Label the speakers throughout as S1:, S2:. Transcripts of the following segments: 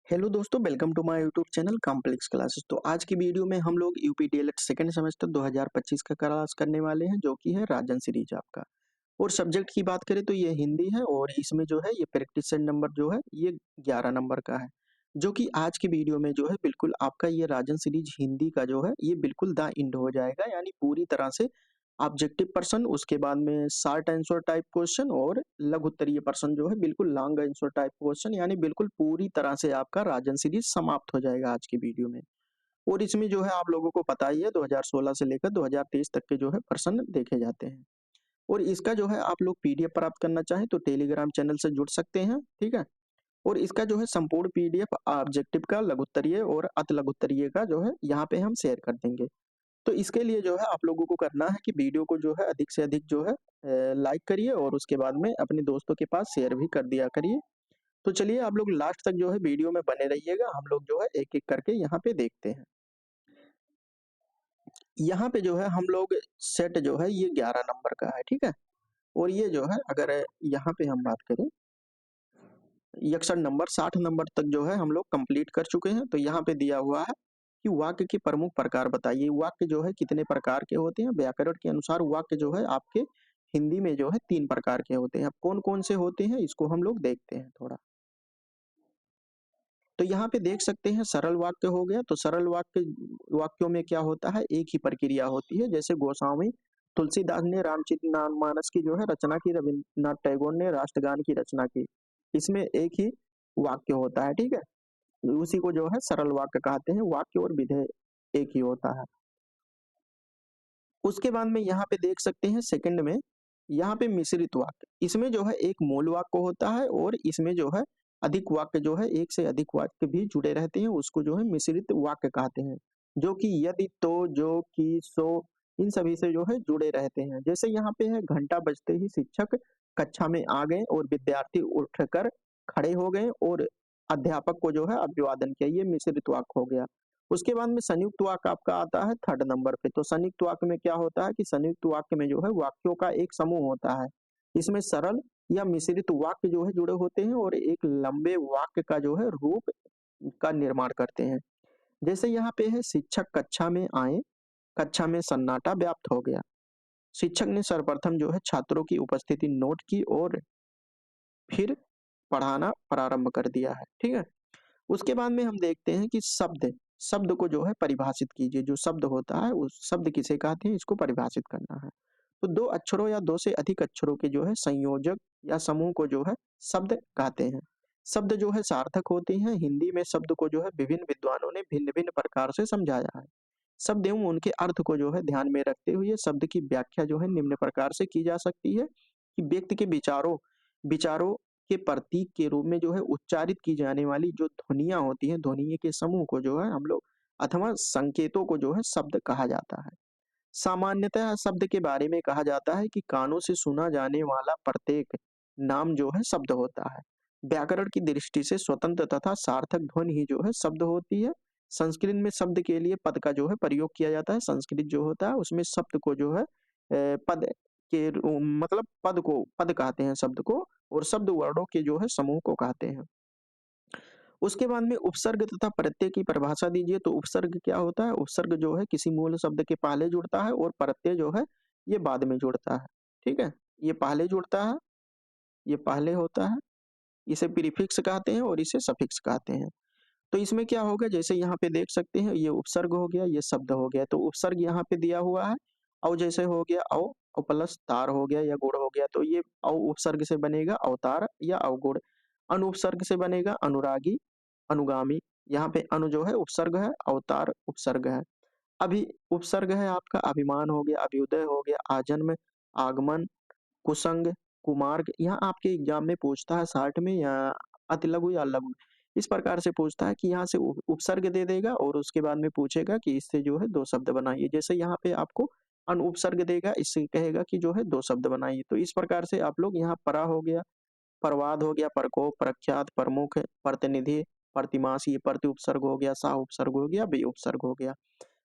S1: Hello दोस्तों, welcome to my YouTube channel complex classes. तो आज की वीडियो में हम लोग यूपी डीएलएड सेकंड सेमेस्टर 2025 का क्लास करने वाले हैं, जो कि है राजन सीरीज आपका। और सब्जेक्ट की बात करें तो ये हिंदी है, और इसमें जो है ये प्रैक्टिस सेट नंबर जो है ये 11 नंबर का है। जो कि आज की वीडियो में जो है बिल्कुल आपका ये राजन सीरीज हिंदी का जो है ये बिल्कुल द एंड हो जाएगा, यानी पूरी तरह से ऑब्जेक्टिव पर्सन, उसके बाद में शॉर्ट आंसर टाइप क्वेश्चन और लघु उत्तरीय पर्सन जो है बिल्कुल लॉन्ग आंसर टाइप क्वेश्चन, यानी बिल्कुल पूरी तरह से आपका राजन सीरीज समाप्त हो जाएगा आज की वीडियो में। और इसमें जो है आप लोगों को पता ही है 2016 से लेकर 2023 तक के जो है प्रश्न देखे जाते हैं। और इसका जो है आप लोग पीडीएफ प्राप्त करना चाहें तो टेलीग्राम चैनल से जुड़ सकते हैं, ठीक है। और इसका जो है संपूर्ण पीडीएफ ऑब्जेक्टिव का, लघु उत्तरीय और अति लघु उत्तरीय का जो है यहाँ पे हम शेयर कर देंगे। तो इसके लिए जो है आप लोगों को करना है कि वीडियो को जो है अधिक से अधिक जो है लाइक करिए, और उसके बाद में अपने दोस्तों के पास शेयर भी कर दिया करिए। तो चलिए आप लोग लास्ट तक जो है वीडियो में बने रहिएगा, हम लोग जो है एक एक करके यहाँ पे देखते हैं। यहाँ पे जो है हम लोग सेट जो है ये 11 नंबर का है, ठीक है। और ये जो है अगर यहाँ पे हम बात करें 61 नंबर 60 नंबर तक जो है हम लोग कंप्लीट कर चुके हैं। तो यहाँ पे दिया हुआ है कि वाक्य के प्रमुख प्रकार बताइए। वाक्य जो है कितने प्रकार के होते हैं? व्याकरण के अनुसार वाक्य जो है आपके हिंदी में जो है 3 प्रकार के होते हैं। अब कौन कौन से होते हैं इसको हम लोग देखते हैं थोड़ा। तो यहाँ पे देख सकते हैं सरल वाक्य हो गया। तो सरल वाक्यों में क्या होता है, एक ही प्रक्रिया होती है। जैसे गोस्वामी तुलसीदास ने रामचरितमानस की जो है रचना की, रविन्द्रनाथ टैगोर ने राष्ट्रगान की रचना की। इसमें एक ही वाक्य होता है, ठीक है। उसी को जो है सरल वाक्य कहते हैं। वाक्य और विधेय एक ही होता है। उसके बाद में यहाँ पे देख सकते हैं सेकंड में, यहाँ पे मिश्रित वाक्य, इसमें जो है एक मूल वाक्य होता है, और इसमें जो है अधिक वाक्य जो है, एक से अधिक वाक्य भी जुड़े रहते हैं, उसको जो है मिश्रित वाक्य कहते हैं। जो कि यदि, तो, जो, कि, सो, इन सभी से जो है जुड़े रहते हैं। जैसे यहाँ पे है, घंटा बजते ही शिक्षक कक्षा में आ गए और विद्यार्थी उठकर खड़े हो गए और अध्यापक को जो है अभिवादन किया, ये मिश्रित वाक्य हो गया। उसके बाद में संयुक्त वाक्य आपका आता है थर्ड नंबर पे। तो संयुक्त वाक्य में क्या होता है कि संयुक्त वाक्य में जो है वाक्यों का एक समूह होता है। इसमें सरल या मिश्रित वाक्य जो है जुड़े होते हैं, और एक लंबे वाक्य का जो है रूप का निर्माण करते हैं। जैसे यहाँ पे है, शिक्षक कक्षा में आए, कक्षा में सन्नाटा व्याप्त हो गया। शिक्षक ने सर्वप्रथम जो है छात्रों की उपस्थिति नोट की और फिर पढ़ाना प्रारंभ कर दिया है, ठीक है। उसके बाद में हम देखते हैं कि शब्द, शब्द को जो है परिभाषित कीजिए। जो शब्द होता है उस शब्द किसे कहते हैं, इसको परिभाषित करना है। तो दो अक्षरों या दो से अधिक अक्षरों के जो है संयोजक या समूह को जो है शब्द कहते हैं। शब्द जो है सार्थक होते हैं। हिंदी में शब्द को जो है विभिन्न विद्वानों ने भिन्न भिन्न प्रकार से समझाया है। शब्द एवं उनके अर्थ को जो है ध्यान में रखते हुए शब्द की व्याख्या जो है निम्न प्रकार से की जा सकती है कि व्यक्ति के विचारों विचारों के प्रतीक के रूप में जो है उच्चारित की जाने वाली जो ध्वनियां होती हैं, ध्वनियों के समूह को जो है हम लोग अथवा संकेतों को जो है शब्द कहा जाता है। सामान्यतः शब्द के बारे में कहा जाता है कि कानों से सुना जाने वाला प्रत्येक नाम जो है शब्द होता है। व्याकरण की दृष्टि से स्वतंत्र तथा सार्थक ध्वनि ही जो है शब्द होती है। संस्कृत में शब्द के लिए पद का जो है प्रयोग किया जाता है। संस्कृत जो होता है उसमें शब्द को जो है पद मतलब पद को पद कहते हैं शब्द को, और शब्द वर्णों के जो है समूह को कहते हैं। उसके बाद में उपसर्ग तथा प्रत्यय की परिभाषा दीजिए। तो उपसर्ग क्या होता है? उपसर्ग जो है किसी मूल शब्द के पहले जुड़ता है, और प्रत्यय जो है ये बाद में जुड़ता है, ठीक है। ये पहले जुड़ता है, ये पहले होता है। इसे प्रीफिक्स कहते हैं और इसे सफिक्स कहते हैं। तो इसमें क्या होगा, जैसे यहाँ पे देख सकते हैं ये उपसर्ग हो गया, ये शब्द हो गया। तो उपसर्ग यहाँ पे दिया हुआ है, औ जैसे हो गया औ, और प्लस तार हो गया या गुण हो गया। तो ये औ उपसर्ग से बनेगा अवतार या अवगुण। अनुपसर्ग से बनेगा अनुरागी, अनुगामी। यहाँ पे अनु जो है उपसर्ग है, अवतार उपसर्ग है। अभी उपसर्ग है आपका अभिमान हो गया, अभ्युदय हो गया, आजन्म, आगमन, कुसंग, कुमार्ग। यहाँ आपके एग्जाम में पूछता है 60 में, या अति लघु या लघु, इस प्रकार से पूछता है कि यहाँ से उपसर्ग दे देगा, और उसके बाद में पूछेगा कि इससे जो है दो शब्द बनाइए। जैसे यहाँ पे आपको अनुपसर्ग देगा, इससे कहेगा कि जो है दो शब्द बनाइए। तो इस प्रकार से आप लोग यहाँ परा हो गया, प्रवाद हो गया, प्रकोप, प्रख्यात, प्रमुख, प्रतिनिधि, प्रतिमास, ये प्रति उपसर्ग हो गया, सा उपसर्ग हो गया, बी उपसर्ग हो गया।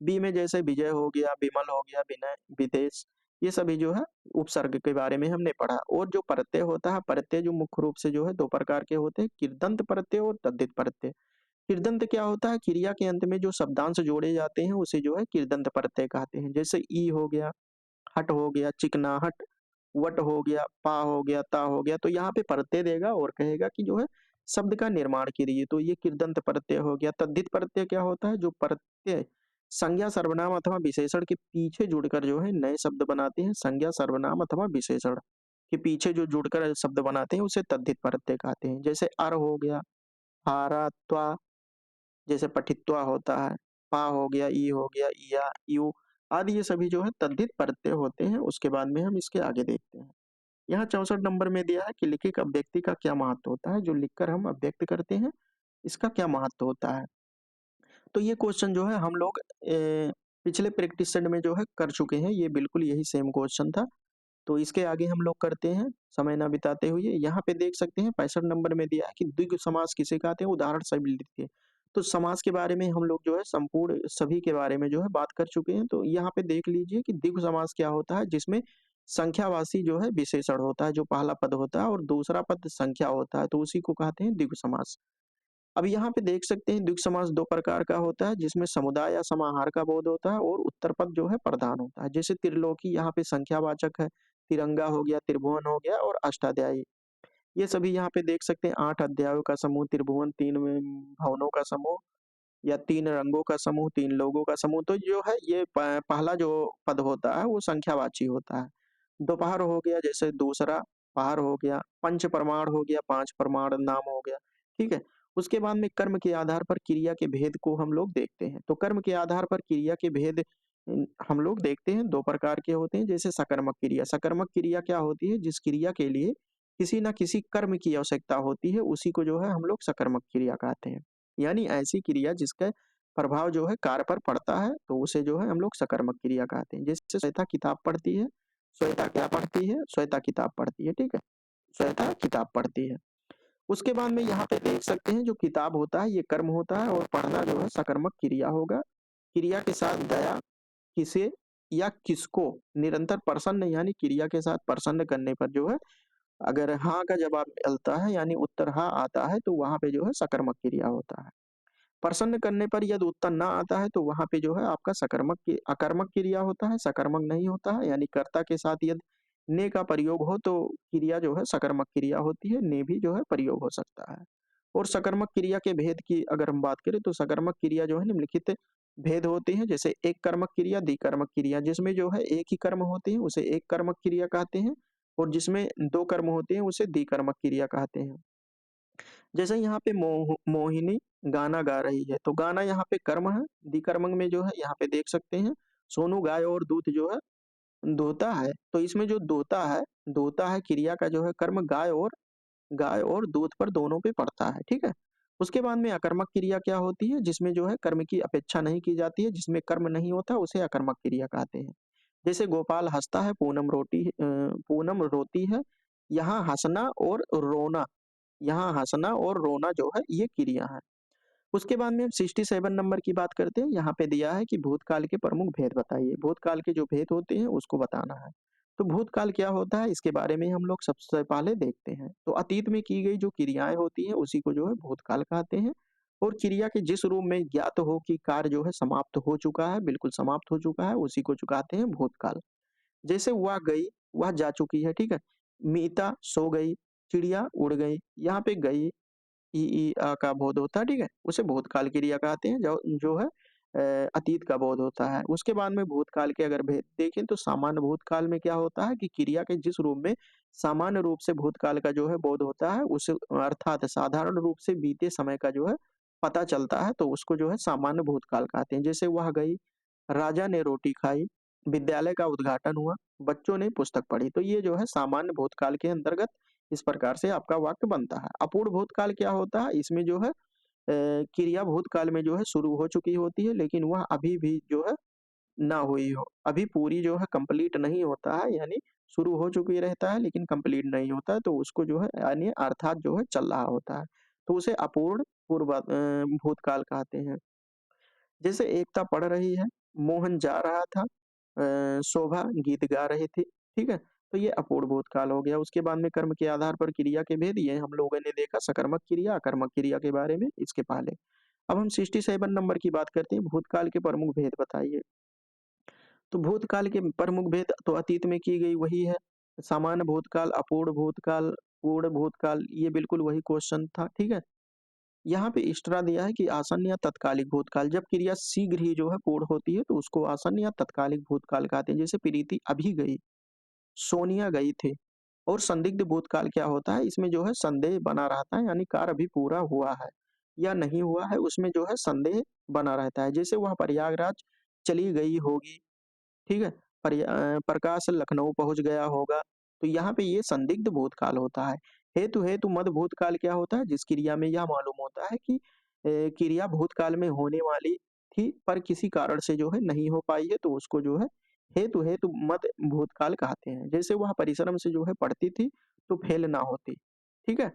S1: बी में जैसे विजय हो गया, विमल हो गया, विनय, विदेश, ये सभी जो है उपसर्ग के बारे में हमने पढ़ा। और जो प्रत्यय होता है, प्रत्यय जो मुख्य रूप से जो है दो प्रकार के होते हैं, कृदंत प्रत्यय और तद्धित प्रत्यय। कृदंत क्या होता है? क्रिया के अंत में जो शब्दांश जोड़े जाते हैं उसे जो है कृदंत प्रत्यय कहते हैं। जैसे ई हो गया, हट हो गया, चिकनाहट, वट हो गया, पा हो गया, ता हो गया। तो यहाँ पे प्रत्यय देगा और कहेगा कि जो है शब्द का निर्माण कीजिए, तो ये कृदंत प्रत्यय हो गया। तद्धित प्रत्यय क्या होता है? जो प्रत्यय संज्ञा सर्वनाम अथवा विशेषण के पीछे जुड़कर जो है नए शब्द बनाते हैं। संज्ञा सर्वनाम अथवा विशेषण के पीछे जो जुड़कर शब्द बनाते हैं उसे तद्धित प्रत्यय कहते हैं। जैसे अर हो गया, हारा, त्वा, जैसे पठित्वा होता है, पा हो गया, ई हो गया, इया, यू आदि ये सभी जो है तद्धित प्रत्यय होते हैं। उसके बाद में हम इसके आगे देखते हैं। यहाँ 64 नंबर में दिया है कि लिखित अभिव्यक्ति का क्या महत्व होता है? जो लिखकर हम अभिव्यक्त करते हैं, इसका क्या महत्व होता है? तो ये क्वेश्चन जो है हम लोग पिछले प्रैक्टिस सेट में जो है कर चुके हैं। ये बिल्कुल यही सेम क्वेश्चन था। तो इसके आगे हम लोग करते हैं समय ना बिताते हुए। यहाँ पे देख सकते हैं 65 नंबर में दिया है कि द्विगु समास किसे कहते हैं? उदाहरण सभी लिखिए। तो समास के बारे में हम लोग जो है संपूर्ण सभी के बारे में जो है बात कर चुके हैं। तो यहाँ पे देख लीजिए कि द्विगु समास क्या होता है? जिसमें संख्यावाची जो है विशेषण होता है, जो पहला पद होता है और दूसरा पद संख्या होता है, तो उसी को कहते हैं द्विगु समास। अब यहाँ पे देख सकते हैं द्विगु समास दो प्रकार का होता है, जिसमें समुदाय या समाहार का बोध होता है और उत्तर पद जो है प्रधान होता है। जैसे त्रिलोकी यहाँ पे संख्यावाचक है, तिरंगा हो गया, त्रिभुवन हो गया और अष्टाध्यायी। ये सभी यहाँ पे देख सकते हैं 8 अध्यायों का समूह, त्रिभुवन 3 भवनों का समूह या 3 रंगों का समूह, 3 लोगों का समूह। तो जो है ये पहला जो पद होता है वो संख्यावाची होता है। दोपहर हो गया, जैसे दूसरा पहर हो गया, पंच प्रमाण हो गया, 5 प्रमाण नाम हो गया, ठीक है? उसके बाद में कर्म के आधार पर क्रिया के भेद को हम लोग देखते हैं। तो कर्म के आधार पर क्रिया के भेद हम लोग देखते हैं, 2 प्रकार के होते हैं। जैसे सकर्मक क्रिया। सकर्मक क्रिया क्या होती है? जिस क्रिया के लिए किसी न किसी कर्म की आवश्यकता होती है, उसी को जो है हम लोग सकर्मक क्रिया कहते हैं। यानी ऐसी क्रिया जिसका प्रभाव जो है कार्य पर पड़ता है, तो उसे जो है हम लोग सकर्मक क्रिया कहते हैं। जैसे श्वेता किताब पढ़ती है, श्वेता क्या पढ़ती है? श्वेता किताब पढ़ती है, ठीक है? श्वेता किताब पढ़ती है। उसके बाद में यहाँ पे देख सकते हैं जो किताब होता है ये कर्म होता है और पढ़ना जो है सकर्मक क्रिया होगा। क्रिया के साथ दया, किसे या किसको निरंतर प्रसन्न यानी क्रिया के साथ प्रसन्न करने पर जो है अगर हाँ का जवाब मिलता है यानी उत्तर हाँ आता है, तो वहां पे जो है सकर्मक क्रिया होता है। प्रसन्न करने पर यदि उत्तर ना आता है तो वहां पे जो है आपका सकर्मक की अकर्मक क्रिया होता है, सकर्मक नहीं होता है। यानी कर्ता के साथ यदि ने का प्रयोग हो तो क्रिया जो है सकर्मक क्रिया होती है, ने भी जो है प्रयोग हो सकता है। और सकर्मक क्रिया के भेद की अगर हम बात करें तो सकर्मक क्रिया जो है निम्नलिखित भेद होते हैं। जैसे एक कर्मक क्रिया, द्विकर्मक क्रिया। जिसमें जो है एक ही कर्म होते हैं उसे एक कर्मक क्रिया कहते हैं और जिसमें दो कर्म होते हैं उसे द्विकर्मक क्रिया कहते हैं। जैसे यहाँ पे मोहिनी गाना गा रही है, तो गाना यहाँ पे कर्म है। द्विकर्मक में जो है यहाँ पे देख सकते हैं सोनू गाय और दूध जो है दोहता है। तो इसमें जो दोहता है क्रिया का जो है कर्म गाय और दूध पर दोनों पे पड़ता है, ठीक है? उसके बाद में अकर्मक क्रिया क्या होती है? जिसमें जो है कर्म की अपेक्षा नहीं की जाती है, जिसमें कर्म नहीं होता उसे अकर्मक क्रिया कहते हैं। जैसे गोपाल हंसता है, पूनम रोती है। यहाँ हंसना और रोना यहाँ हंसना और रोना जो है ये क्रिया है। उसके बाद में हम 67 नंबर की बात करते हैं। यहाँ पे दिया है कि भूतकाल के प्रमुख भेद बताइए। भूतकाल के जो भेद होते हैं उसको बताना है। तो भूतकाल क्या होता है इसके बारे में हम लोग सबसे पहले देखते हैं। तो अतीत में की गई जो क्रियाएं होती हैं उसी को जो है भूतकाल कहते हैं। और क्रिया के जिस रूप में ज्ञात हो कि कार्य जो है समाप्त हो चुका है, बिल्कुल समाप्त हो चुका है, उसी को चुकाते हैं भूतकाल। जैसे वह गई, वह जा चुकी है, ठीक है? मीता सो गई, चिड़िया उड़ गई। यहाँ पे गई ई आ का बोध होता है, ठीक है? उसे भूतकाल क्रिया कहते हैं जो जो है अतीत का बोध होता है। उसके बाद में भूतकाल के अगर भेद देखें तो सामान्य भूतकाल में क्या होता है कि क्रिया के जिस रूप में सामान्य रूप से भूतकाल का जो है बोध होता है उसे अर्थात साधारण रूप से बीते समय का जो है पता चलता है, तो उसको जो है सामान्य भूतकाल कहते हैं। जैसे वह गई, राजा ने रोटी खाई, विद्यालय का उद्घाटन हुआ, बच्चों ने पुस्तक पढ़ी। तो ये जो है सामान्य भूतकाल के अंतर्गत इस प्रकार से आपका वाक्य बनता है। अपूर्ण भूतकाल क्या होता है? इसमें जो है क्रिया भूतकाल में जो है शुरू हो चुकी होती है लेकिन वह अभी भी जो है ना हुई हो, अभी पूरी जो है कंप्लीट नहीं होता है, यानी शुरू हो चुकी रहता है लेकिन कंप्लीट नहीं होता है, तो उसको जो है यानी अर्थात जो है चल रहा होता है, तो उसे अपूर्ण भूतकाल कहते हैं। जैसे एकता पढ़ रही है, मोहन जा रहा था, शोभा गीत गा रहे थे, ठीक है? तो ये अपूर्ण भूतकाल हो गया। उसके बाद में कर्म के आधार पर क्रिया के भेद, ये हम लोगों ने देखा सकर्मक क्रिया, अकर्मक क्रिया के बारे में इसके पहले। अब हम 67 नंबर की बात करते हैं, भूतकाल के प्रमुख भेद बताइए। तो भूतकाल के प्रमुख भेद तो अतीत में की गई वही है, सामान्य भूतकाल, अपूर्ण भूतकाल, पूर्ण भूतकाल, ये बिल्कुल वही क्वेश्चन था, ठीक है। यहाँ पे एक्स्ट्रा दिया है कि आसन्न या तत्कालिक भूतकाल, जब क्रिया शीघ्र ही जो है पूर्ण होती है तो उसको आसन्न या तत्कालिक भूतकाल कहते हैं। जैसे प्रीति अभी गई, सोनिया गई थी। और संदिग्ध भूतकाल क्या होता है, इसमें जो है संदेह बना रहता है, यानी कार्य अभी पूरा हुआ है या नहीं हुआ है, उसमें जो है संदेह बना रहता है। जैसे वह प्रयागराज चली गई होगी, ठीक है। प्रकाश लखनऊ पहुंच गया होगा, तो यहाँ पे ये संदिग्ध भूतकाल होता है। हेतु हेतु मद भूतकाल क्या होता है, जिस क्रिया में यह मालूम होता है कि क्रिया भूतकाल में होने वाली थी पर किसी कारण से जो है नहीं हो पाई है, तो उसको जो है हेतु हेतु मद भूतकाल कहते हैं। जैसे वह परिश्रम से जो है पढ़ती थी तो फेल ना होती, ठीक है।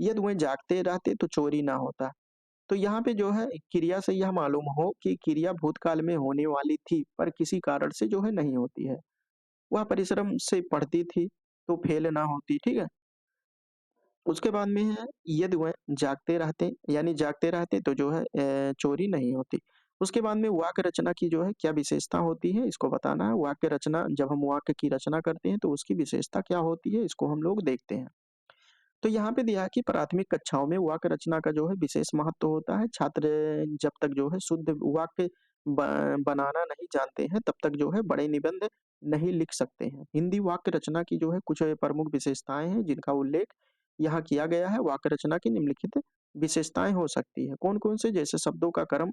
S1: यदि वह जागते रहते तो चोरी ना होता। तो यहाँ पे जो है क्रिया से यह मालूम हो कि क्रिया भूतकाल में होने वाली थी पर किसी कारण से जो है नहीं होती है। वह परिश्रम से पढ़ती थी तो फेल ना होती, ठीक है। उसके बाद में है यदि वह जागते रहते, यानी जागते रहते तो जो है चोरी नहीं होती। उसके बाद में वाक्य रचना की जो है क्या विशेषता होती है, इसको बताना है। वाक्य रचना, जब हम वाक्य की रचना करते हैं तो उसकी विशेषता क्या होती है, इसको हम लोग देखते हैं। तो यहाँ पे दिया है कि प्राथमिक कक्षाओं में वाक्य रचना का जो है विशेष महत्व होता है। छात्र जब तक जो है शुद्ध वाक्य बनाना नहीं जानते हैं तब तक जो है बड़े निबंध नहीं लिख सकते हैं। हिंदी वाक्य रचना की जो है कुछ प्रमुख विशेषताएं हैं जिनका उल्लेख यहाँ किया गया है। वाक्य रचना की निम्नलिखित विशेषताएं हो सकती है, कौन कौन से, जैसे शब्दों का क्रम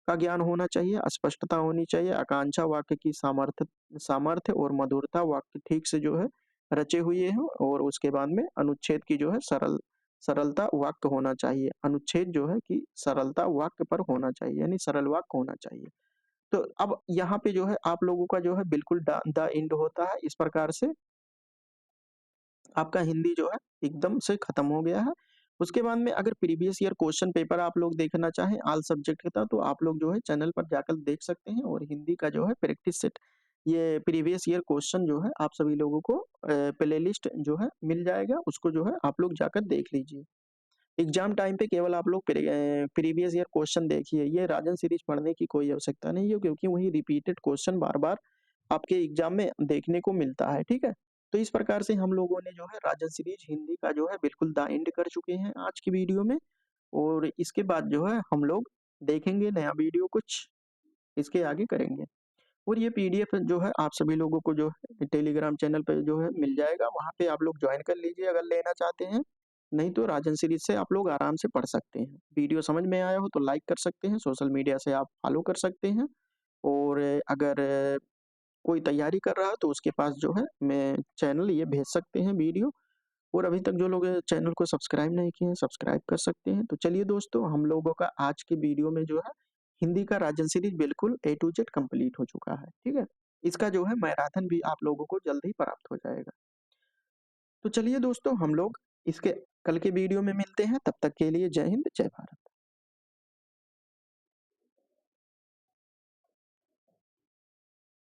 S1: का ज्ञान होना चाहिए, स्पष्टता होनी चाहिए, आकांक्षा वाक्य की सामर्थ्य सामर्थ्य और मधुरता, वाक्य ठीक से जो है रचे हुए हों, और उसके बाद में अनुच्छेद की जो है सरलता वाक्य होना चाहिए। अनुच्छेद जो है कि सरलता वाक्य पर होना चाहिए, यानी सरल वाक्य होना चाहिए। तो अब यहाँ पे जो है आप लोगों का जो है बिल्कुल द एंड होता है। इस प्रकार से आपका हिंदी जो है एकदम से खत्म हो गया है। उसके बाद में अगर प्रीवियस ईयर क्वेश्चन पेपर आप लोग देखना चाहें ऑल सब्जेक्ट का, तो आप लोग जो है चैनल पर जाकर देख सकते हैं, और हिंदी का जो है प्रैक्टिस सेट, ये प्रीवियस ईयर क्वेश्चन जो है आप सभी लोगों को प्लेलिस्ट जो है मिल जाएगा, उसको जो है आप लोग जाकर देख लीजिए। एग्जाम टाइम पे केवल आप लोग प्रीवियस ईयर क्वेश्चन देखिए, ये राजन सीरीज पढ़ने की कोई आवश्यकता नहीं है, क्योंकि वही रिपीटेड क्वेश्चन बार बार आपके एग्जाम में देखने को मिलता है, ठीक है। तो इस प्रकार से हम लोगों ने जो है राजन सीरीज हिंदी का जो है बिल्कुल द एंड कर चुके हैं आज की वीडियो में। और इसके बाद जो है हम लोग देखेंगे नया वीडियो कुछ इसके आगे करेंगे। और ये पीडीएफ जो है आप सभी लोगों को जो है टेलीग्राम चैनल पे जो है मिल जाएगा, वहाँ पे आप लोग ज्वाइन कर लीजिए अगर लेना चाहते हैं। नहीं तो राजन सीरीज से आप लोग आराम से पढ़ सकते हैं। वीडियो समझ में आया हो तो लाइक कर सकते हैं, सोशल मीडिया से आप फॉलो कर सकते हैं। और अगर कोई तैयारी कर रहा है तो उसके पास जो है मैं चैनल ये भेज सकते हैं वीडियो। और अभी तक जो लोग चैनल को सब्सक्राइब नहीं किए हैं, सब्सक्राइब कर सकते हैं। तो चलिए दोस्तों, हम लोगों का आज के वीडियो में जो है हिंदी का राजन सीरीज बिल्कुल ए टू जेड कंप्लीट हो चुका है, ठीक है। इसका जो है मैराथन भी आप लोगों को जल्द ही प्राप्त हो जाएगा। तो चलिए दोस्तों, हम लोग इसके कल के वीडियो में मिलते हैं, तब तक के लिए जय हिंद जय भारत।